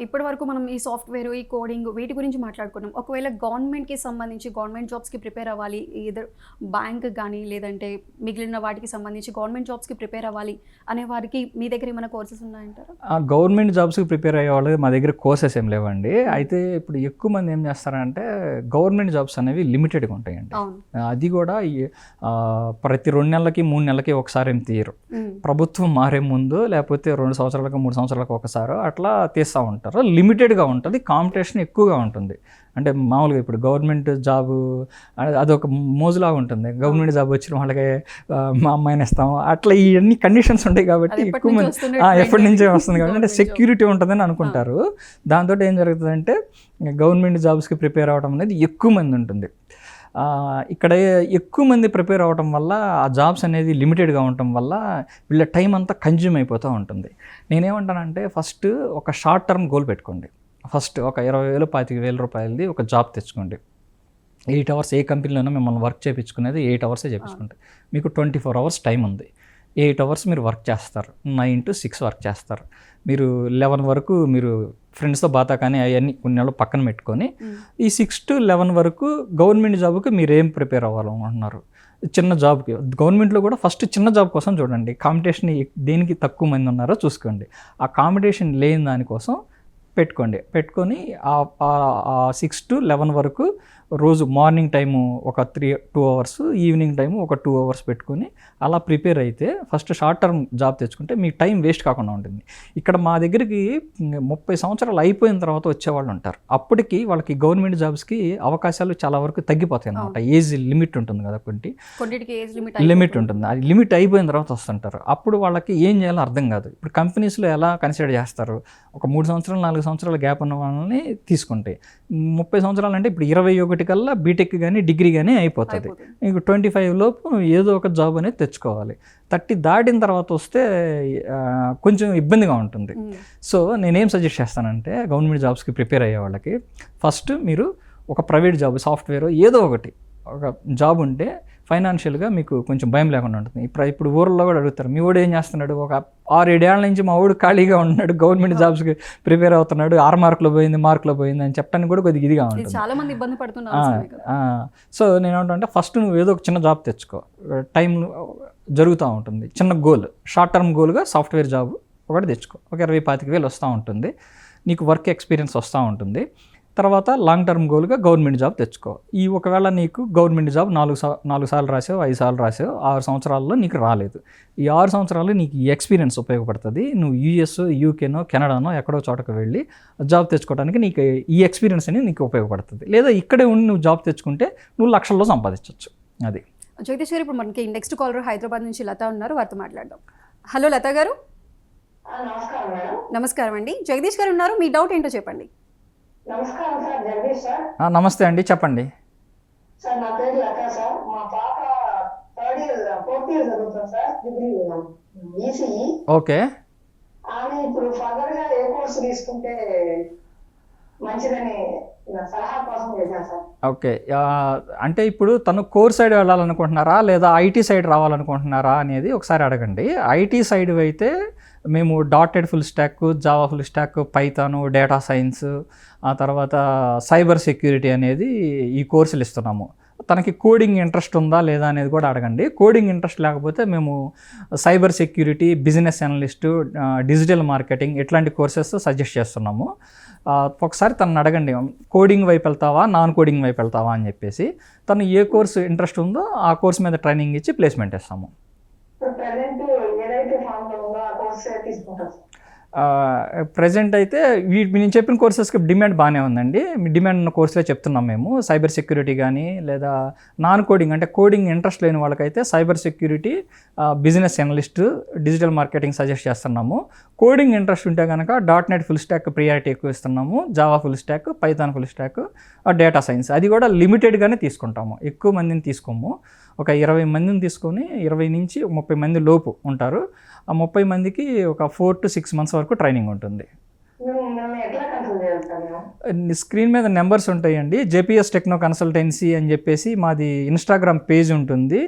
S1: ఇప్పటి వరకు మనం ఈ సాఫ్ట్వేర్, ఈ కోడింగ్ వీటి గురించి మాట్లాడుకున్నాం. ఒకవేళ గవర్నమెంట్కి సంబంధించి గవర్నమెంట్ జాబ్స్కి ప్రిపేర్ అవ్వాలి, ఇదర్ బ్యాంక్ కానీ లేదంటే మిగిలిన వాటికి సంబంధించి గవర్నమెంట్ జాబ్స్కి ప్రిపేర్ అవ్వాలి అనే వారికి మీ దగ్గర ఏమైనా కోర్సెస్ ఉన్నాయంటారా?
S2: గవర్నమెంట్ జాబ్స్కి ప్రిపేర్ అయ్యే వాళ్ళు మా దగ్గర కోర్సెస్ ఏం లేవండి. అయితే ఇప్పుడు ఎక్కువ మంది ఏం చేస్తారంటే గవర్నమెంట్ జాబ్స్ అనేవి లిమిటెడ్గా ఉంటాయండి. అది కూడా ప్రతి 2 నెలలకి 3 నెలలకి ఒకసారి ఏం తీయరు. ప్రభుత్వం మారే ముందు లేకపోతే 2 సంవత్సరాలకు 3 సంవత్సరాలకు ఒకసారి అట్లా తీస్తూ ఉంటారు. లిమిటెడ్గా ఉంటుంది, కాంపిటీషన్ ఎక్కువగా ఉంటుంది. అంటే మామూలుగా ఇప్పుడు గవర్నమెంట్ జాబు అదొక మోజులాగా ఉంటుంది. గవర్నమెంట్ జాబ్ వచ్చిన వాళ్ళకి మా అమ్మాయిని ఇస్తాము, అట్లా ఇవన్నీ కండిషన్స్ ఉంటాయి కాబట్టి ఎక్కువ మంది ఎప్పటి నుంచే వస్తుంది కాబట్టి అంటే సెక్యూరిటీ ఉంటుందని అనుకుంటారు. దాంతో ఏం జరుగుతుందంటే గవర్నమెంట్ జాబ్స్కి ప్రిపేర్ అవ్వడం అనేది ఎక్కువ మంది ఉంటుంది. ఇక్కడ ఎక్కువ మంది ప్రిపేర్ అవ్వటం వల్ల ఆ జాబ్స్ అనేది లిమిటెడ్గా ఉండటం వల్ల వీళ్ళ టైం అంతా కన్జ్యూమ్ అయిపోతూ ఉంటుంది. నేనేమంటానంటే ఫస్ట్ ఒక షార్ట్ టర్మ్ గోల్ పెట్టుకోండి. ఫస్ట్ ఒక 20,000 25,000 రూపాయలది ఒక జాబ్ తెచ్చుకోండి. 8 hours ఏ కంపెనీలోనో మిమ్మల్ని వర్క్ చేయించుకునేది 8 hours చేయించుకుంటే మీకు 24 hours టైం ఉంది. 8 hours మీరు వర్క్ చేస్తారు, 9 to 6 వర్క్ చేస్తారు. మీరు 11 వరకు మీరు ఫ్రెండ్స్తో బాతా కానీ అవన్నీ కొన్ని నెలలు పక్కన పెట్టుకొని ఈ 6 to 11 వరకు గవర్నమెంట్ జాబ్కి మీరు ఏం ప్రిపేర్ అవ్వాలనుకుంటున్నారు? చిన్న జాబ్కి గవర్నమెంట్లో కూడా ఫస్ట్ చిన్న జాబ్ కోసం చూడండి. కాంపిటీషన్ దేనికి తక్కువ మంది ఉన్నారో చూసుకోండి. ఆ కాంపిటీషన్ లేని దానికోసం పెట్టుకొని 6 to 11 వరకు రోజు మార్నింగ్ టైము ఒక 2 hours, ఈవినింగ్ టైము ఒక 2 hours పెట్టుకొని అలా ప్రిపేర్ అయితే ఫస్ట్ షార్ట్ టర్మ్ జాబ్ తెచ్చుకుంటే మీకు టైం వేస్ట్ కాకుండా ఉంటుంది. ఇక్కడ మా దగ్గరికి 30 సంవత్సరాలు అయిపోయిన తర్వాత వచ్చేవాళ్ళు ఉంటారు. అప్పటికి వాళ్ళకి గవర్నమెంట్ జాబ్స్కి అవకాశాలు చాలా వరకు తగ్గిపోతాయి అన్నమాట. ఏజ్ లిమిట్ ఉంటుంది కదా, కొన్నిటికి ఏజ్ లిమిట్ ఉంటుంది. అది లిమిట్ అయిపోయిన తర్వాత వస్తుంటారు. అప్పుడు వాళ్ళకి ఏం చేయాలో అర్థం కాదు. ఇప్పుడు కంపెనీస్లో ఎలా కన్సిడర్ చేస్తారు? ఒక 3 సంవత్సరాలు 4 సంవత్సరాల గ్యాప్ ఉన్న వాళ్ళని తీసుకుంటాయి. 30 సంవత్సరాలు అంటే ఇప్పుడు 21 కల్లా బీటెక్ కానీ డిగ్రీ కానీ అయిపోతుంది. మీకు 25 లోపు ఏదో ఒక జాబ్ అనేది తెచ్చుకోవాలి. 30 దాటిన తర్వాత వస్తే కొంచెం ఇబ్బందిగా ఉంటుంది. సో నేనేం సజెస్ట్ చేస్తానంటే గవర్నమెంట్ జాబ్స్కి ప్రిపేర్ అయ్యే వాళ్ళకి ఫస్ట్ మీరు ఒక ప్రైవేట్ జాబ్, సాఫ్ట్వేర్ ఏదో ఒకటి ఒక జాబ్ ఉంటే ఫైనాన్షియల్గా మీకు కొంచెం భయం లేకుండా ఉంటుంది. ఇప్పుడు ఊర్లో కూడా అడుగుతారు, మీ వాడు ఏం చేస్తున్నాడు? ఒక 6-7 ఏళ్ల నుంచి మా వాడు ఖాళీగా ఉన్నాడు, గవర్నమెంట్ జాబ్స్కి ప్రిపేర్ అవుతున్నాడు, 6 మార్కులో పోయింది అని చెప్పడానికి కూడా కొద్దిగా ఇదిగా ఉంటుంది.
S1: చాలా మంది ఇబ్బంది పడుతున్నారు.
S2: సో నేనేమంటే ఫస్ట్ నువ్వు ఏదో ఒక చిన్న జాబ్ తెచ్చుకో. టైం జరుగుతూ ఉంటుంది. చిన్న గోల్, షార్ట్ టర్మ్ గోల్గా సాఫ్ట్వేర్ జాబ్ ఒకటి తెచ్చుకో. ఒక 20,000-25,000 వస్తూ ఉంటుంది. నీకు వర్క్ ఎక్స్పీరియన్స్ వస్తూ ఉంటుంది. తర్వాత లాంగ్ టర్మ్ గోల్గా గవర్నమెంట్ జాబ్ తెచ్చుకో. ఒకవేళ నీకు గవర్నమెంట్ జాబ్ 4 సార్లు రాసావు, 5 సార్లు రాసావు, 6 సంవత్సరాల్లో నీకు రాలేదు. ఈ 6 సంవత్సరాలు నీకు ఈ ఎక్స్పీరియన్స్ ఉపయోగపడుతుంది. నువ్వు US, UKనో కెనడానో ఎక్కడో చోటకు వెళ్ళి జాబ్ తెచ్చుకోవడానికి నీకు ఈ ఎక్స్పీరియన్స్ అనేది నీకు ఉపయోగపడుతుంది. లేదా ఇక్కడే ఉండి నువ్వు జాబ్ తెచ్చుకుంటే నువ్వు లక్షల్లో సంపాదించవచ్చు. అది
S1: జగదీష్ గారు. ఇప్పుడు మనకి నెక్స్ట్ కాలర్ హైదరాబాద్ నుంచి లత ఉన్నారు, వారితో మాట్లాడదాం. హలో లత గారు. నమస్కారం అండి. జగదీష్ గారు ఉన్నారు, మీ డౌట్ ఏంటో చెప్పండి.
S3: నమస్కారం సార్, జగదీష్ సార్.
S2: నమస్తే అండి, చెప్పండి.
S3: సార్ నా పేరు లత సార్. మా పాప 4th year చదువుతాం సార్, డిగ్రీ ECE.
S2: ఓకే.
S3: ఆమె ఇప్పుడు ఫర్దర్ గా ఏ కోర్సు తీసుకుంటే మంచిదని సలహా కోసం చేశాను సార్.
S2: ఓకే. అంటే ఇప్పుడు తను కోర్ సైడ్ వెళ్ళాలనుకుంటున్నారా లేదా IT సైడ్ రావాలనుకుంటున్నారా అనేది ఒకసారి అడగండి. IT సైడ్ అయితే మేము .NET full stock, Java full stock, Python, data science, ఆ తర్వాత సైబర్ సెక్యూరిటీ అనేది ఈ కోర్సులు ఇస్తున్నాము. తనకి కోడింగ్ ఇంట్రెస్ట్ ఉందా లేదా అనేది కూడా అడగండి. కోడింగ్ ఇంట్రెస్ట్ లేకపోతే మేము cyber security, business analyst, digital marketing ఇట్లాంటి కోర్సెస్ సజెస్ట్ చేస్తున్నాము. ఒకసారి తనని అడగండి, కోడింగ్ వైపు వెళ్తావా, నాన్ కోడింగ్ వైపు వెళ్తావా అని చెప్పేసి. తను ఏ కోర్సు ఇంట్రెస్ట్ ఉందో ఆ కోర్స్ మీద ట్రైనింగ్ ఇచ్చి ప్లేస్మెంట్ ఇస్తాము. ప్రజెంట్ అయితే నేను చెప్పిన కోర్సెస్కి డిమాండ్ బాగానే ఉందండి. డిమాండ్ ఉన్న కోర్సులే చెప్తున్నాం మేము. సైబర్ సెక్యూరిటీ కానీ లేదా నాన్ కోడింగ్ అంటే కోడింగ్ ఇంట్రెస్ట్ లేని వాళ్ళకైతే cyber security, business analyst, digital marketing suggest చేస్తున్నాము. కోడింగ్ ఇంట్రెస్ట్ ఉంటే కనుక .NET ఫుల్ స్టాక్ ప్రియారిటీ ఎక్కువ ఇస్తున్నాము. Java full stock, Python full stock, data science అది కూడా లిమిటెడ్గానే తీసుకుంటాము. ఎక్కువ మందిని తీసుకోము. ఒక 20 మందిని తీసుకొని 20 నుంచి 30 మంది లోపు ఉంటారు. ఆ 30 మందికి ఒక 4 to 6 months వరకు ట్రైనింగ్ ఉంటుంది.
S3: మేము ఎట్లా కన్సల్ట్ చేస్తాము?
S2: స్క్రీన్ మీద నెంబర్స్ ఉంటాయండి. జేపీఎస్ టెక్నో కన్సల్టెన్సీ అని చెప్పేసి మాది ఇన్స్టాగ్రామ్ పేజ్ ఉంటుంది.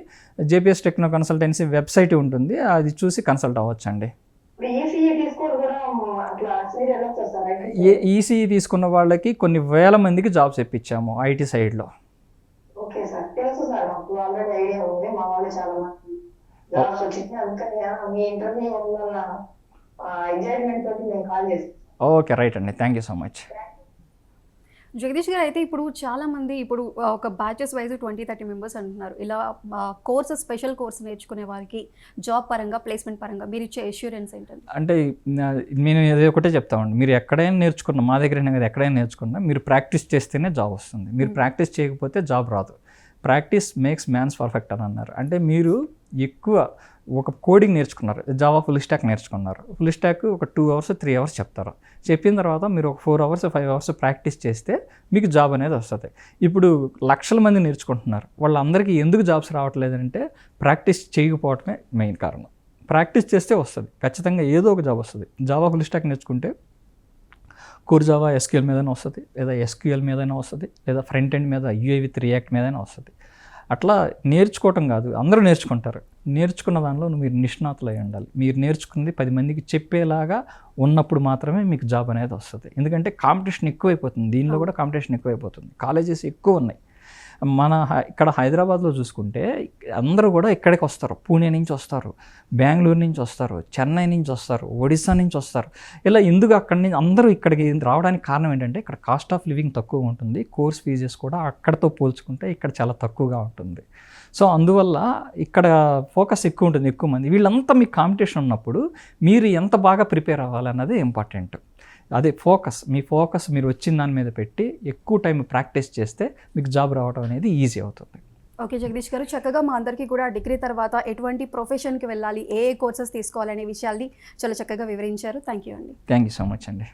S2: జేపీఎస్ టెక్నో కన్సల్టెన్సీ వెబ్సైట్ ఉంటుంది. అది చూసి కన్సల్ట్ అవ్వచ్చండి.
S3: ఇప్పుడు ఈసీఈ తీసుకొని కూడా అట్లా సైడ్ వెళ్ళొచ్చు సార్?
S2: ఈసీఈ తీసుకున్న వాళ్ళకి కొన్ని వేల మందికి జాబ్స్ ఇప్పించాము ఐటీ సైడ్లో.
S3: ఓకే సార్, తెలుసు సార్, మాకు ఆల్రెడీ ఐడియా ఉంది. మా వాళ్ళు చాలా మంది జాబ్స్ వచ్చింది. అందుకని మీ ఇంటర్వ్యూ ఉందన్న ఎగ్జైట్మెంట్ తోటి మేము కాల్ చేస్తాం.
S2: ఓకే, రైట్ అండి, thank you so much.
S1: Jagadish గారు, అయితే ఇప్పుడు చాలామంది ఇప్పుడు ఒక బ్యాచెస్ వైజ్ 20-30 మెంబర్స్ అంటున్నారు. ఇలా కోర్సెస్, స్పెషల్ కోర్స్ నేర్చుకునే వారికి జాబ్ పరంగా, ప్లేస్మెంట్ పరంగా మీరు ఇచ్చే అష్యూరెన్స్ ఏంటంటే?
S2: అంటే నేను ఏదో ఒకటే చెప్తామండి. మీరు ఎక్కడైనా నేర్చుకున్నా, మా దగ్గర కదా ఎక్కడైనా నేర్చుకున్నా, మీరు ప్రాక్టీస్ చేస్తేనే జాబ్ వస్తుంది. మీరు ప్రాక్టీస్ చేయకపోతే జాబ్ రాదు. ప్రాక్టీస్ మేక్స్ మ్యాన్స్ పర్ఫెక్ట్ అని అన్నారు. అంటే మీరు ఎక్కువ ఒక కోడింగ్ నేర్చుకున్నారు, జావా ఫుల్ స్టాక్ నేర్చుకున్నారు. ఫుల్ స్టాక్ ఒక 2 hours 3 hours చెప్తారు. చెప్పిన తర్వాత మీరు ఒక 4 hours 5 hours ప్రాక్టీస్ చేస్తే మీకు జాబ్ అనేది వస్తుంది. ఇప్పుడు లక్షల మంది నేర్చుకుంటున్నారు. వాళ్ళందరికీ ఎందుకు జాబ్స్ రావట్లేదంటే ప్రాక్టీస్ చేయకపోవటమే మెయిన్ కారణం. ప్రాక్టీస్ చేస్తే వస్తుంది, ఖచ్చితంగా ఏదో ఒక జాబ్ వస్తుంది. జావా ఫుల్ స్టాక్ నేర్చుకుంటే కోర్ జావా ఎస్క్యూఎల్ మీదైనా వస్తుంది, లేదా ఎస్క్యూఎల్ మీదైనా వస్తుంది, లేదా ఫ్రంట్ ఎండ్ మీద UI విత్ రియాక్ట్ మీదైనా వస్తుంది. అట్లా నేర్చుకోవటం కాదు, అందరూ నేర్చుకుంటారు. నేర్చుకున్న దానిలో మీరు నిష్ణాతులై ఉండాలి. మీరు నేర్చుకున్నది 10 మందికి చెప్పేలాగా ఉన్నప్పుడు మాత్రమే మీకు జాబ్ అనేది వస్తుంది. ఎందుకంటే కాంపిటీషన్ ఎక్కువైపోతుంది. దీనిలో కూడా కాంపిటీషన్ ఎక్కువైపోతుంది. కాలేజెస్ ఎక్కువ ఉన్నాయి. మన ఇక్కడ హైదరాబాద్లో చూసుకుంటే అందరూ కూడా ఇక్కడికి వస్తారు. పూణే నుంచి వస్తారు, బెంగళూరు నుంచి వస్తారు, చెన్నై నుంచి వస్తారు, ఒడిస్సా నుంచి వస్తారు. ఇలా ఎందుకు అక్కడి నుంచి అందరూ ఇక్కడికి రావడానికి కారణం ఏంటంటే ఇక్కడ కాస్ట్ ఆఫ్ లివింగ్ తక్కువ ఉంటుంది. కోర్స్ ఫీజెస్ కూడా అక్కడితో పోల్చుకుంటే ఇక్కడ చాలా తక్కువగా ఉంటుంది. సో అందువల్ల ఇక్కడ ఫోకస్ ఎక్కువ ఉంటుంది, ఎక్కువ మంది. వీళ్ళంతా మీకు కాంపిటీషన్ ఉన్నప్పుడు మీరు ఎంత బాగా ప్రిపేర్ అవ్వాలన్నది ఇంపార్టెంట్. అదే ఫోకస్, మీ ఫోకస్ మీరు వచ్చిన దాని మీద పెట్టి ఎక్కువ టైం ప్రాక్టీస్ చేస్తే మీకు జాబ్ రావడం అనేది ఈజీ అవుతుంది.
S1: ఓకే జగదీష్ గారు, చక్కగా మా అందరికీ కూడా డిగ్రీ తర్వాత ఎటువంటి ప్రొఫెషన్కి వెళ్ళాలి, ఏ కోర్సెస్ తీసుకోవాలనే విషయాల్ని చాలా చక్కగా వివరించారు. థ్యాంక్ యూ అండి.
S2: థ్యాంక్ యూ సో మచ్ అండి.